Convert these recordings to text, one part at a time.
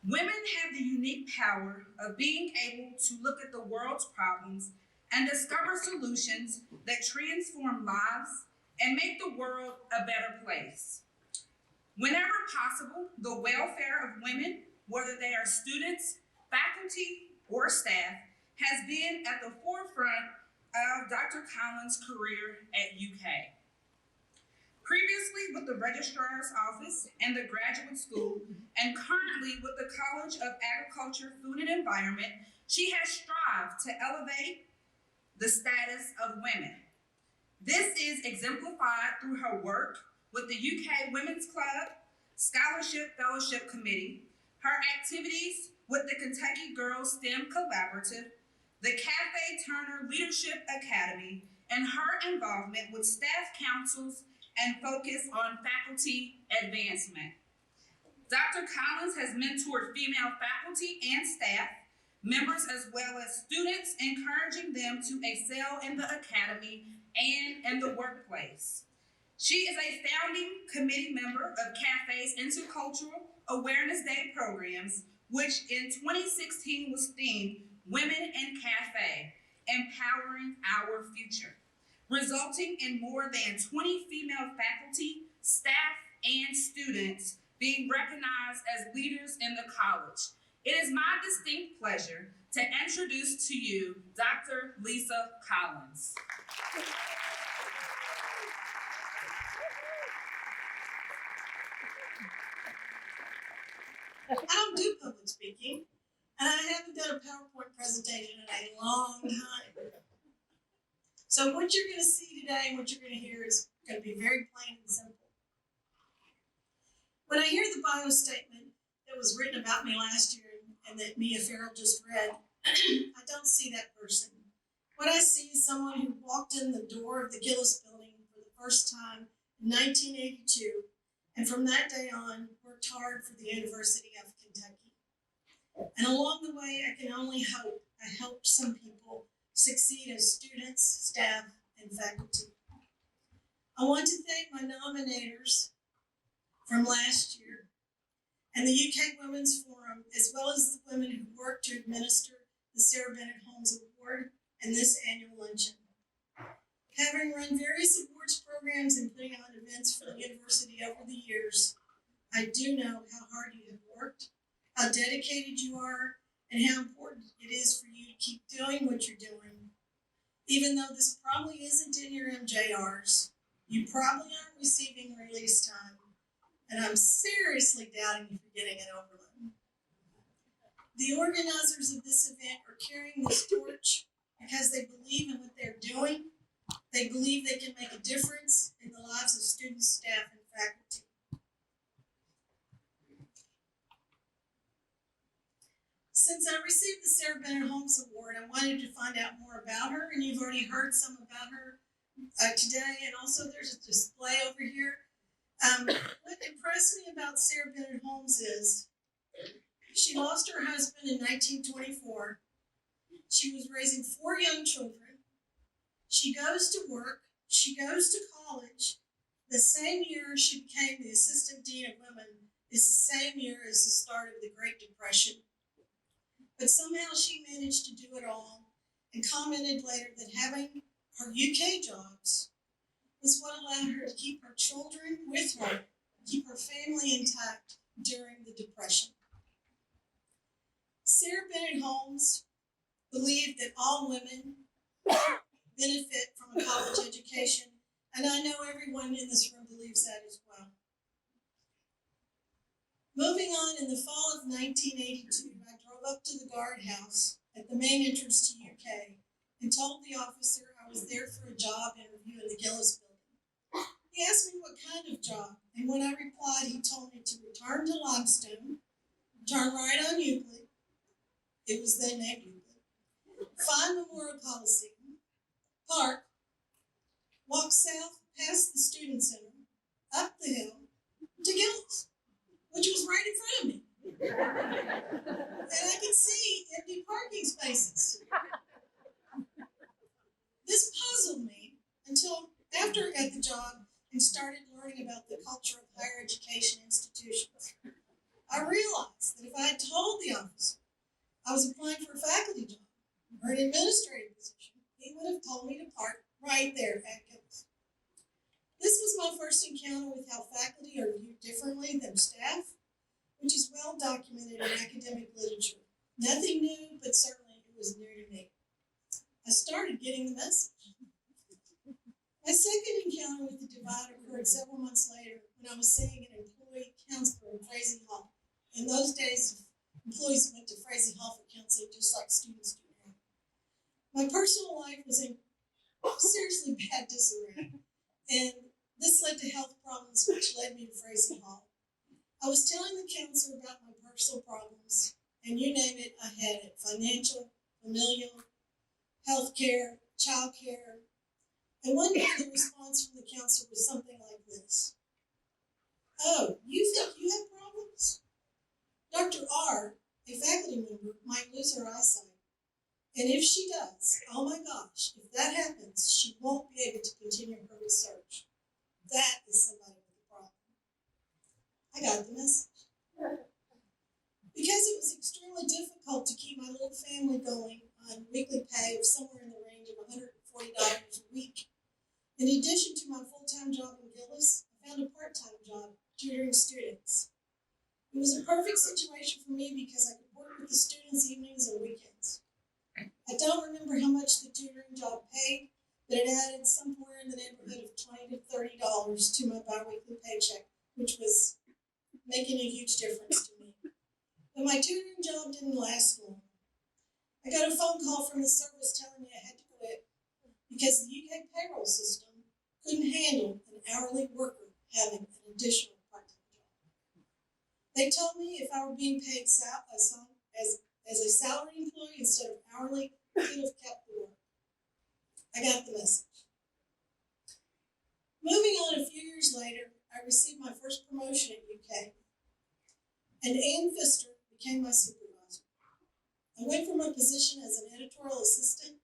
Women have the unique power of being able to look at the world's problems and discover solutions that transform lives and make the world a better place. Whenever possible, the welfare of women, whether they are students, faculty, or staff, has been at the forefront of Dr. Collins' career at UK. Previously with the Registrar's Office and the Graduate School, and currently with the College of Agriculture, Food and Environment, she has strived to elevate the status of women. This is exemplified through her work with the UK Women's Club, Scholarship Fellowship Committee, her activities with the Kentucky Girls STEM Collaborative, the Cafe Turner Leadership Academy, and her involvement with staff councils and focus on faculty advancement. Dr. Collins has mentored female faculty and staff members as well as students, encouraging them to excel in the academy and in the workplace. She is a founding committee member of Cafe's Intercultural Awareness Day programs, which in 2016 was themed Women in Cafe, Empowering Our Future, resulting in more than 20 female faculty, staff, and students being recognized as leaders in the college. It is my distinct pleasure to introduce to you Dr. Lisa Collins. I don't do public speaking, and I haven't done a PowerPoint presentation in a long time. So what you're going to see today and what you're going to hear is going to be very plain and simple. When I hear the bio statement that was written about me last year and that Mia Farrell just read, I don't see that person. What I see is someone who walked in the door of the Gillis building for the first time in 1982, and from that day on, worked hard for the University of Kentucky. And along the way, I can only hope I helped some people succeed as students, staff, and faculty. I want to thank my nominators from last year and the UK Women's Forum, as well as the women who worked to administer the Sarah Bennett Holmes Award and this annual luncheon. Having run various awards programs and putting on events for the university over the years, I do know how hard you have worked, how dedicated you are, and how important it is for you to keep doing what you're doing. Even though this probably isn't in your MJRs, you probably aren't receiving release time, and I'm seriously doubting if you're getting an overload. The organizers of this event are carrying this torch because they believe in what they're doing. They believe they can make a difference in the lives of students, staff, and faculty. Since I received the Sarah Bennett Holmes Award, I wanted to find out more about her, and you've already heard some about her today, and also there's a display over here. What impressed me about Sarah Bennett Holmes is she lost her husband in 1924. She was raising 4 young children. She goes to work. She goes to college. The same year she became the Assistant Dean of Women is the same year as the start of the Great Depression. But somehow she managed to do it all and commented later that having her UK jobs was what allowed her to keep her children with her, keep her family intact during the Depression. Sarah Bennett Holmes believed that all women benefit from a college education, and I know everyone in this room believes that as well. Moving on, in the fall of 1982, I drove up to the guardhouse at the main entrance to UK and told the officer I was there for a job interview in the Gillis building. He asked me what kind of job, and when I replied, he told me to return to Limestone, turn right on Euclid, it was then named Euclid, find Memorial Coliseum, park, walk south past the Student Center, up the hill to Gillis, which was right in front of me. And I could see empty parking spaces. This puzzled me until after I got the job and started learning about the culture of higher education institutions. I realized realized that if I had told the officer I was applying for a faculty job or an administrative position, he would have told me to park right there at campus. This was my first encounter with how faculty are viewed differently than staff, which is well documented in academic literature. Nothing new, but certainly it was new to me. I started getting the message. My second encounter with the divide occurred several months later when I was seeing an employee counselor in Frazee Hall. In those days, employees went to Frazee Hall for counseling just like students do now. My personal life was in seriously bad disarray, and this led to health problems, which led me to Frazee Hall. I was telling the counselor about my personal problems, and you name it, I had it: financial, familial, healthcare, childcare. And one day the response from the counselor was something like this: "Oh, you think you have problems? Dr. R, a faculty member, might lose her eyesight. And if she does, oh my gosh, if that happens, she won't be able to continue her research. That is somebody with a problem." I got the message. Because it was extremely difficult to keep my little family going on weekly pay of somewhere in the range of $140 a week, in addition to my full-time job in Gillis, I found a part-time job tutoring students. It was a perfect situation for me because I could work with the students evenings and weekends. I don't remember how much the tutoring job paid, but it added somewhere in the neighborhood of $20 to $30 to my biweekly paycheck, which was making a huge difference to me. But my tutoring job didn't last long. I got a phone call from the service telling me I had to quit because the UK payroll system couldn't handle an hourly worker having an additional part-time job. They told me if I were being paid as a salary employee instead of hourly, I could have kept the work. I got the message. Moving on a few years later, I received my first promotion at UK, and Ann Pfister became my supervisor. I went from a position as an editorial assistant,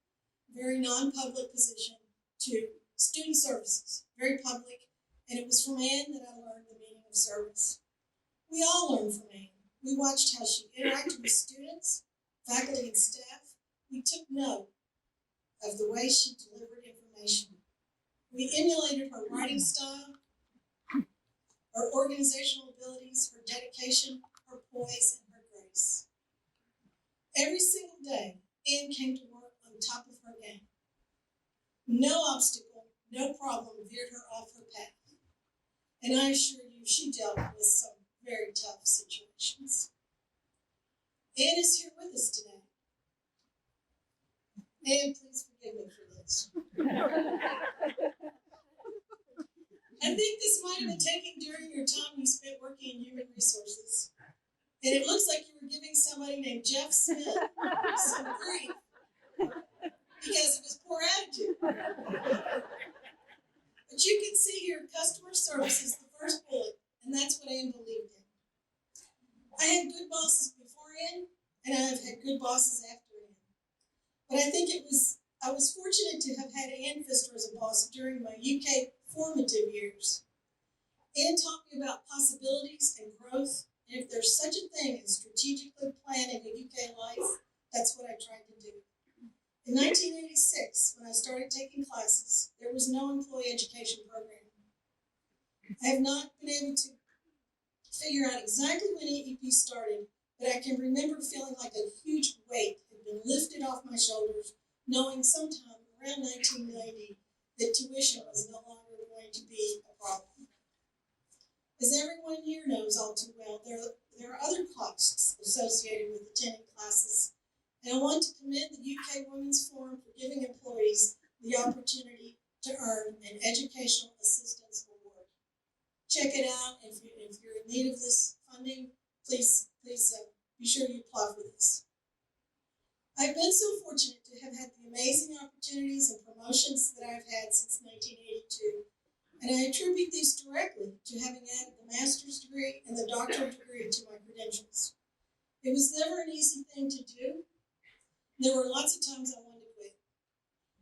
very non-public position, to student services, very public, and it was from Ann that I learned the meaning of service. We all learned from Ann. We watched how she interacted with students, faculty, and staff. We took note of the way she delivered information. We emulated her writing style, her organizational abilities, her dedication, her poise, and her grace. Every single day, Ann came to work on top of her game. No obstacle, no problem veered her off her path. And I assure you, she dealt with some very tough situations. Ann is here with us today. Ann, please forgive me for this. I think this might have been taken during your time you spent working in human resources. And it looks like you were giving somebody named Jeff Smith some grief because of his poor attitude. But you can see here, customer service is the first bullet, and that's what Ann believed in. I had good bosses before Ann, and I've had good bosses after Ann. But I think I was fortunate to have had Ann Pfister as a boss during my UK formative years. Ann taught me about possibilities and growth, and if there's such a thing as strategically planning a UK life, that's what I tried to do. In 1986, when I started taking classes, there was no employee education program. I have not been able to figure out exactly when AEP started, but I can remember feeling like a huge weight had been lifted off my shoulders, knowing sometime around 1990 that tuition was no longer going to be a problem. As everyone here knows all too well, there are other costs associated with attending classes, and I want to commend the UK Women's Forum for giving employees the opportunity to earn an Educational Assistance Award. Check it out. If you're in need of this funding, please be sure you apply for this. I've been so fortunate to have had the amazing opportunities and promotions that I've had since 1982, and I attribute these directly to having added the master's degree and the doctorate degree to my credentials. It was never an easy thing to do. There were lots of times I wanted to quit.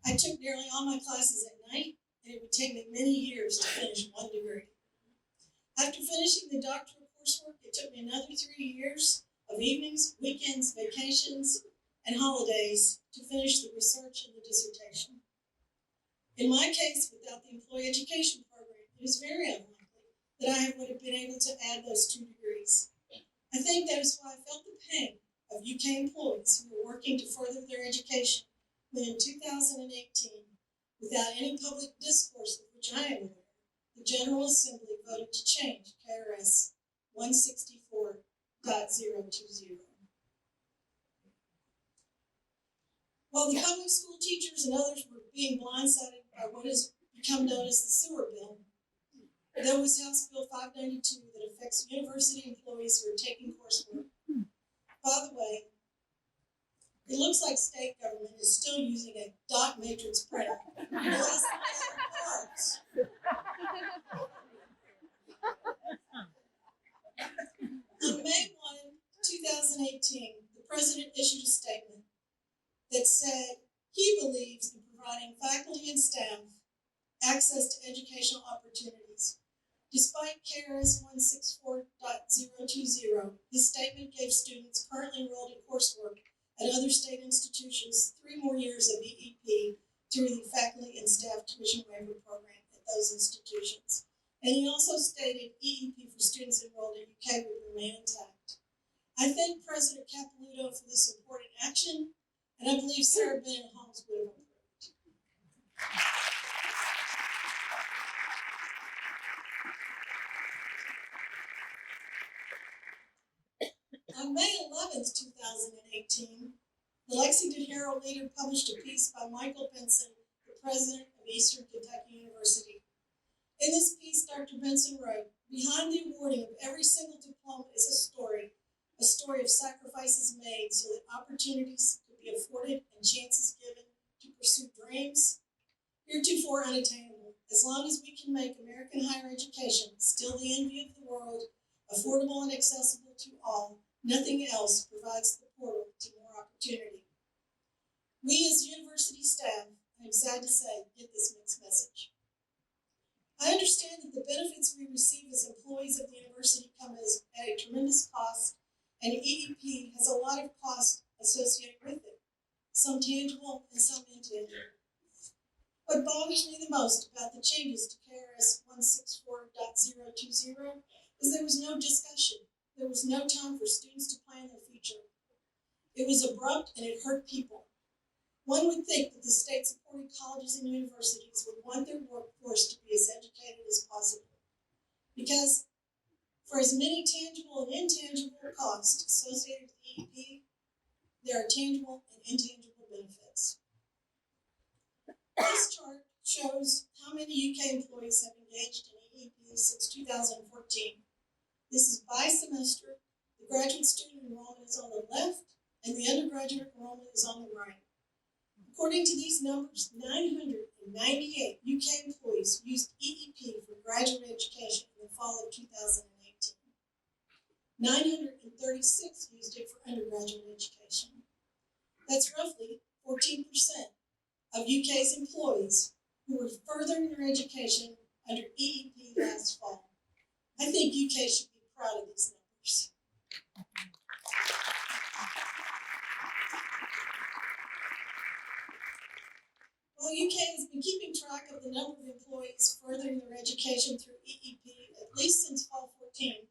I took nearly all my classes at night, and it would take me many years to finish one degree. After finishing the doctoral coursework, it took me another 3 years of evenings, weekends, vacations, and holidays to finish the research and the dissertation. In my case, without the employee education program, it is very unlikely that I would have been able to add those 2 degrees. I think that is why I felt the pain of UK employees who were working to further their education when in 2018, without any public discourse of which I am aware, the General Assembly voted to change KRS 164.020. While the public school teachers and others were being blindsided by what has become known as the sewer bill, there was House Bill 592 that affects university employees who are taking coursework. By the way, it looks like state government is still using a dot matrix printer. On May 1, 2018, the president issued a statement that said he believes in providing faculty and staff access to educational opportunities. Despite KRS 164.020, his statement gave students currently enrolled in coursework at other state institutions 3 more years of EEP through the faculty and staff tuition waiver program at those institutions. And he also stated EEP for students enrolled in UK would remain intact. I thank President Capilouto for this important action, and I believe Sarah Bennett and Holmes would have approved. On May 11th, 2018, the Lexington Herald Leader published a piece by Michael Benson, the president of Eastern Kentucky University. In this piece, Dr. Benson wrote, "Behind the awarding of every single diploma is a story of sacrifices made so that opportunities could be afforded and chances given to pursue dreams heretofore unattainable. As long as we can make American higher education still the envy of the world, affordable and accessible to all, nothing else provides the portal to more opportunity." We as university staff, I'm sad to say, get this mixed message. I understand that the benefits we receive as employees of the university come at a tremendous cost, and EEP has a lot of cost associated with it, some tangible and some intangible. What bothers me the most about the changes to KRS 164.020 is there was no discussion. There was no time for students to plan their future. It was abrupt and it hurt people. One would think that the state-supported colleges and universities would want their workforce to be as educated as possible, because for as many tangible and intangible costs associated with EEP, there are tangible and intangible benefits. This chart shows how many UK employees have engaged in EEP since 2014. This is by semester. The graduate student enrollment is on the left, and the undergraduate enrollment is on the right. According to these numbers, 998 UK employees used EEP for graduate education in the fall of 2018. 936 used it for undergraduate education. That's roughly 14% of UK's employees who were furthering their education under EEP last fall. I think UK should be proud of these numbers. While UK has been keeping track of the number of employees furthering their education through EEP at least since fall 14,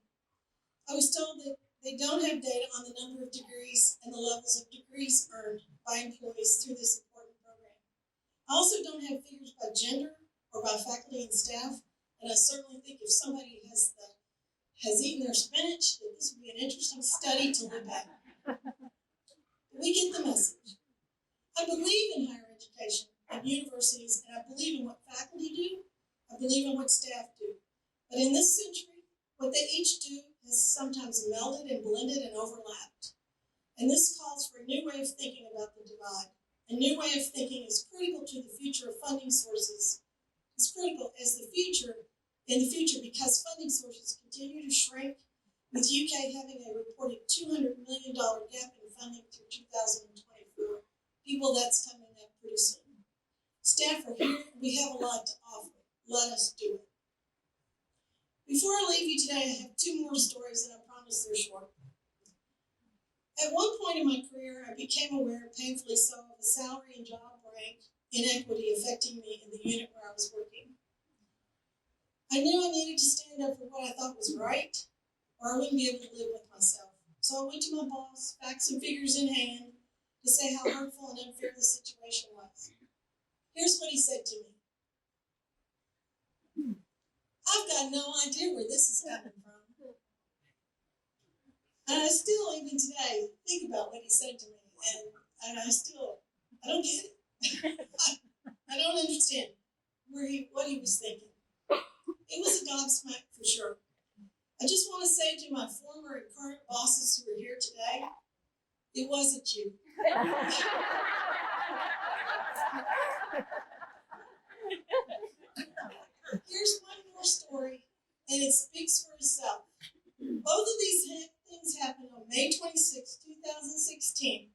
I was told that they don't have data on the number of degrees and the levels of degrees earned by employees through this important program. I also don't have figures by gender or by faculty and staff, and I certainly think if somebody has eaten their spinach, that this would be an interesting study to look at. We get the message. I believe in higher education and universities, and I believe in what faculty do. I believe in what staff do. But in this century, what they each do has sometimes melded and blended and overlapped. And this calls for a new way of thinking about the divide. A new way of thinking is critical to the future of funding sources. It's critical in the future because funding sources continue to shrink, with UK having a reported $200 million gap in funding through 2024. People, that's coming up pretty soon. Staff are here, and we have a lot to offer. Let us do it. Before I leave you today, I have 2 more stories, and I promise they're short. At one point in my career, I became aware, painfully so, of a salary and job rank inequity affecting me in the unit where I was working. I knew I needed to stand up for what I thought was right, or I wouldn't be able to live with myself. So I went to my boss, facts and figures in hand, to say how hurtful and unfair the situation was. Here's what he said to me. I've got no idea where this is coming from. And I still, even today, think about what he said to me, and I don't get it. I don't understand what he was thinking. It was a gobsmack for sure. I just want to say to my former and current bosses who are here today, it wasn't you. Here's one more story, and it speaks for itself. Both of these things happened on May 26, 2016.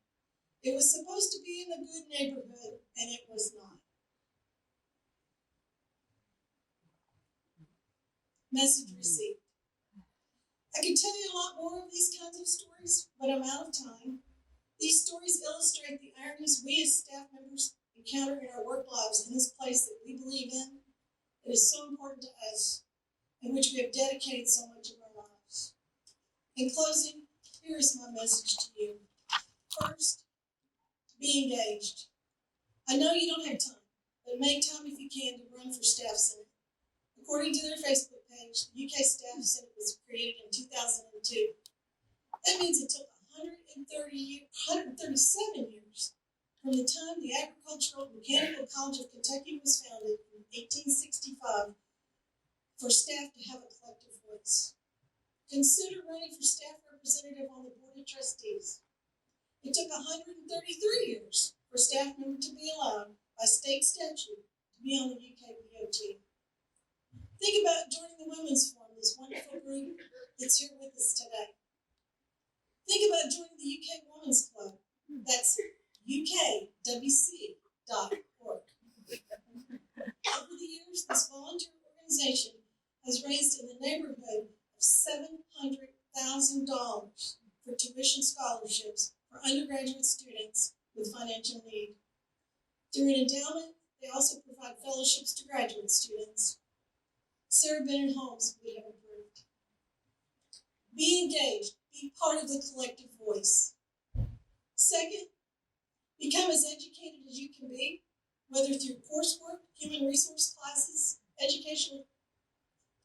It was supposed to be in a good neighborhood, and it was not. Message received. I could tell you a lot more of these kinds of stories, but I'm out of time. These stories illustrate the ironies we as staff members encounter in our work lives in this place that we believe in, that is so important to us, in which we have dedicated so much of our lives. In closing, here is my message to you. First, be engaged. I know you don't have time, but make time if you can to run for staff senate. According to their Facebook page, the UK Staff Senate was created in 2002. That means it took 137 years from the time the Agricultural and Mechanical College of Kentucky was founded in 1865 for staff to have a collective voice. Consider running for staff representative on the Board of Trustees. It took 133 years for a staff member to be allowed by state statute to be on the UK BOT. Think about joining the Women's Forum, this wonderful group that's here with us today. Think about joining the UK Women's Club. That's ukwc.org. Over the years, this volunteer organization has raised in the neighborhood of $700,000 for tuition scholarships for undergraduate students with financial need. Through an endowment, they also provide fellowships to graduate students. Sarah Bennett Holmes would have approved. Be engaged. Be part of the collective voice. Second, become as educated as you can be, whether through coursework, human resource classes, educational,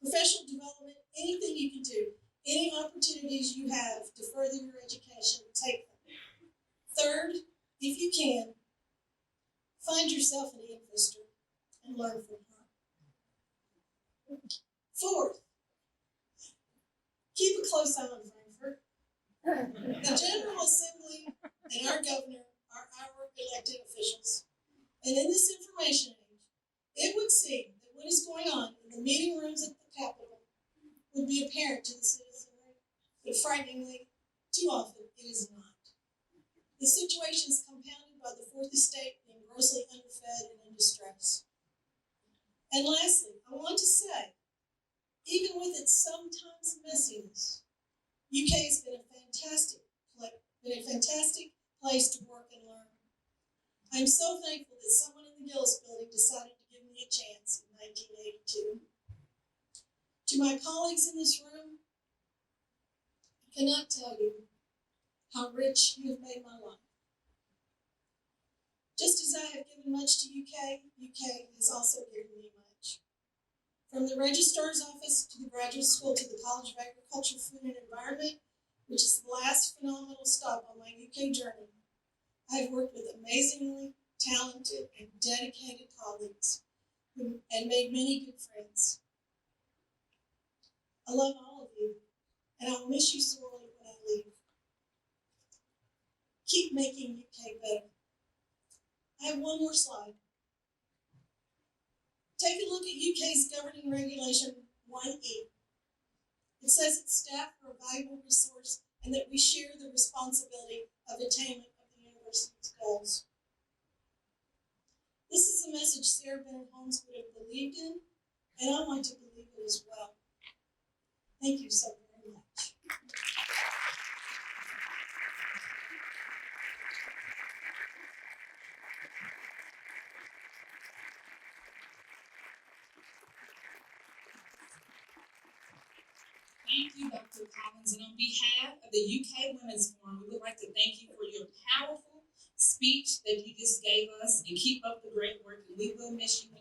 professional development, anything you can do, any opportunities you have to further your education, take them. Third, if you can, find yourself an investor and learn from her. Fourth, keep a close eye on Frankfurt. The General Assembly and our governor are our elected officials. And in this information age, it would seem that what is going on in the meeting rooms at the Capitol would be apparent to the citizenry, but frighteningly, too often it is not. The situation is compounded by the Fourth Estate being grossly underfed and in distress. And lastly, I want to say, even with its sometimes messiness, UK has been a fantastic place to work and learn. I'm so thankful that someone in the Gillis building decided to give me a chance in 1982. To my colleagues in this room, I cannot tell you how rich you have made my life. Just as I have given much to UK has also given me much. From the Registrar's Office to the Graduate School to the College of Agriculture, Food and Environment, which is the last phenomenal stop on my UK journey, I have worked with amazingly talented and dedicated colleagues and made many good friends. I love all of you, and I will miss you sorely when I leave. Keep making UK better. I have one more slide. Take a look at UK's governing regulation 1E. It says that staff are a valuable resource and that we share the responsibility of attainment of the university's goals. This is a message Sarah Bennett Holmes would have believed in, and I want to believe it as well. Thank you so very much. Thank you, Dr. Collins. And on behalf of the UK Women's Forum, we would like to thank you for your powerful speech that you just gave us, and keep up the great work. And we will miss you